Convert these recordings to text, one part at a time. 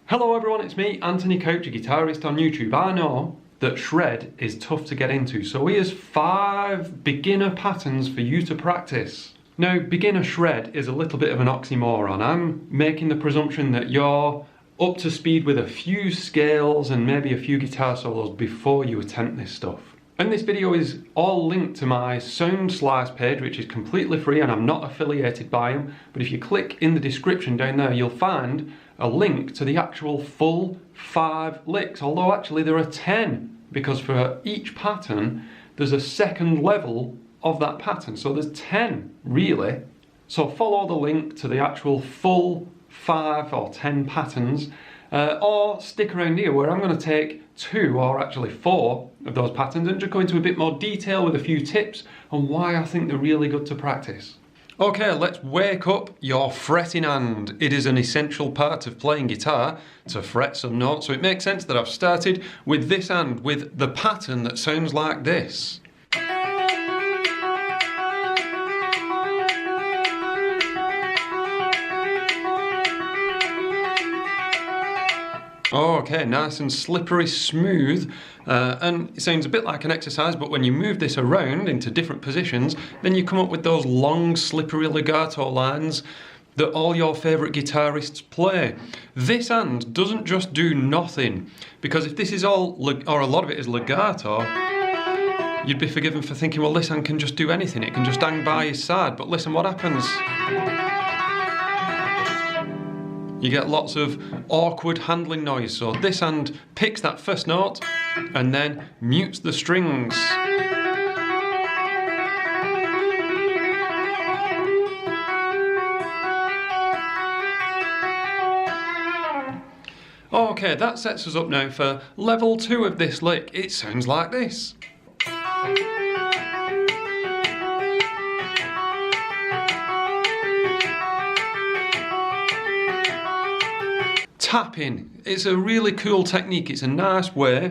Hello everyone, it's me, Anthony Coach, a guitarist on YouTube. I know that shred is tough to get into, so here's 5 beginner patterns for you to practice. Now, beginner shred is a little bit of an oxymoron. I'm making the presumption that you're up to speed with a few scales and maybe a few guitar solos before you attempt this stuff. And this video is all linked to my Sound Slice page, which is completely free and I'm not affiliated by them. But if you click in the description down there, you'll find a link to the actual full 5 licks. Although actually there are 10, because for each pattern, there's a second level of that pattern. So there's 10, really. So follow the link to the actual full 5 or 10 patterns, or stick around here where I'm going to take 2 or actually 4 of those patterns and just go into a bit more detail with a few tips on why I think they're really good to practice. Okay, let's wake up your fretting hand. It is an essential part of playing guitar to fret some notes, so it makes sense that I've started with this hand with the pattern that sounds like this. Okay, nice and slippery smooth, and it sounds a bit like an exercise, but when you move this around into different positions, then you come up with those long slippery legato lines that all your favourite guitarists play. This hand doesn't just do nothing, because if this is all, or a lot of it is legato, you'd be forgiven for thinking, well, this hand can just do anything, it can just hang by his side. But listen, what happens? You get lots of awkward handling noise. So this hand picks that first note and then mutes the strings. Okay, that sets us up now for level 2 of this lick. It sounds like this. Tapping. It's a really cool technique. It's a nice way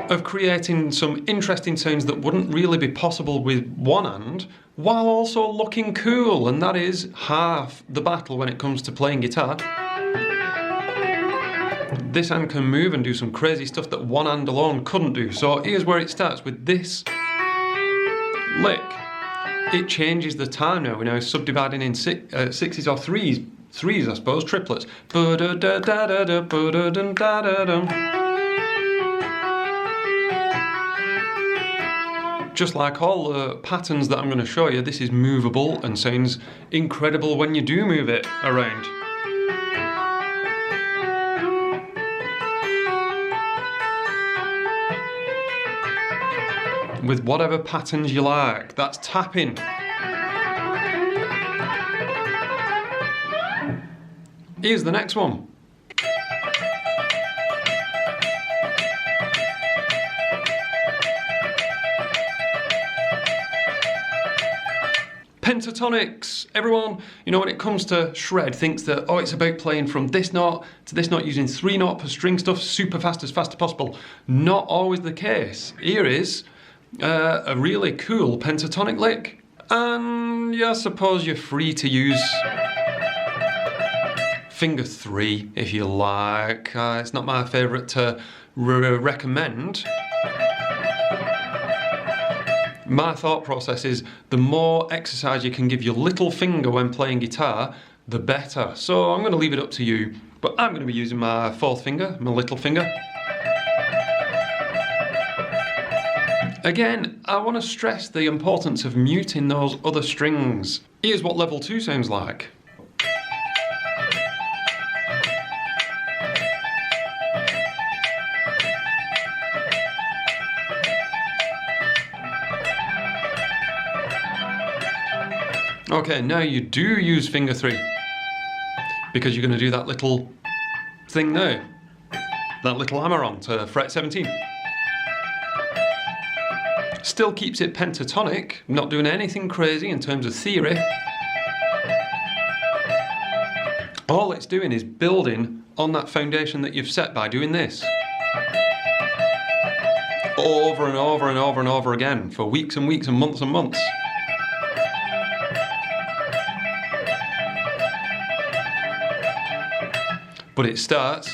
of creating some interesting sounds that wouldn't really be possible with one hand, while also looking cool, and that is half the battle when it comes to playing guitar. This hand can move and do some crazy stuff that one hand alone couldn't do. So here's where it starts with this lick. It changes the time now. We're now subdividing in 6s or 3s, I suppose, triplets. Just like all the patterns that I'm going to show you, this is movable and sounds incredible when you do move it around. With whatever patterns you like. That's tapping. Here's the next one. Pentatonics. Everyone, you know, when it comes to shred, thinks that, oh, it's about playing from this note to this note using 3 note per string stuff super fast as possible. Not always the case. Here is a really cool pentatonic lick. And yeah, I suppose you're free to use finger 3 if you like. It's not my favourite to recommend. My thought process is the more exercise you can give your little finger when playing guitar, the better. So I'm going to leave it up to you, but I'm going to be using my 4th finger, my little finger. Again, I want to stress the importance of muting those other strings. Here's what level 2 sounds like. Okay, now you do use finger 3 because you're going to do that little thing there, that little hammer on to fret 17. Still keeps it pentatonic, not doing anything crazy in terms of theory. All it's doing is building on that foundation that you've set by doing this. Over and over and over and over again for weeks and weeks and months and months. but it starts.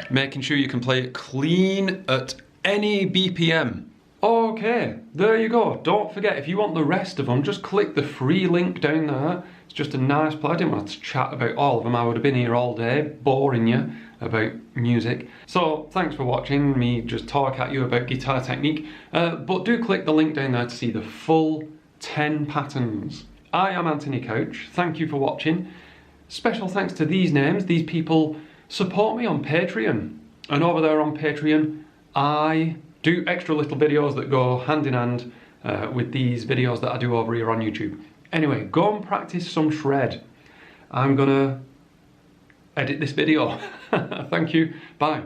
Making sure you can play it clean at any BPM. Okay, there you go. Don't forget, if you want the rest of them, just click the free link down there. It's just a nice play. I didn't want to chat about all of them. I would have been here all day, boring you about music. So, thanks for watching me just talk at you about guitar technique. But do click the link down there to see the full 10 patterns. I am Anthony Couch. Thank you for watching. Special thanks to these names. These people support me on Patreon. And over there on Patreon, I do extra little videos that go hand in hand with these videos that I do over here on YouTube. Anyway, go and practice some shred. I'm gonna edit this video. Thank you, bye.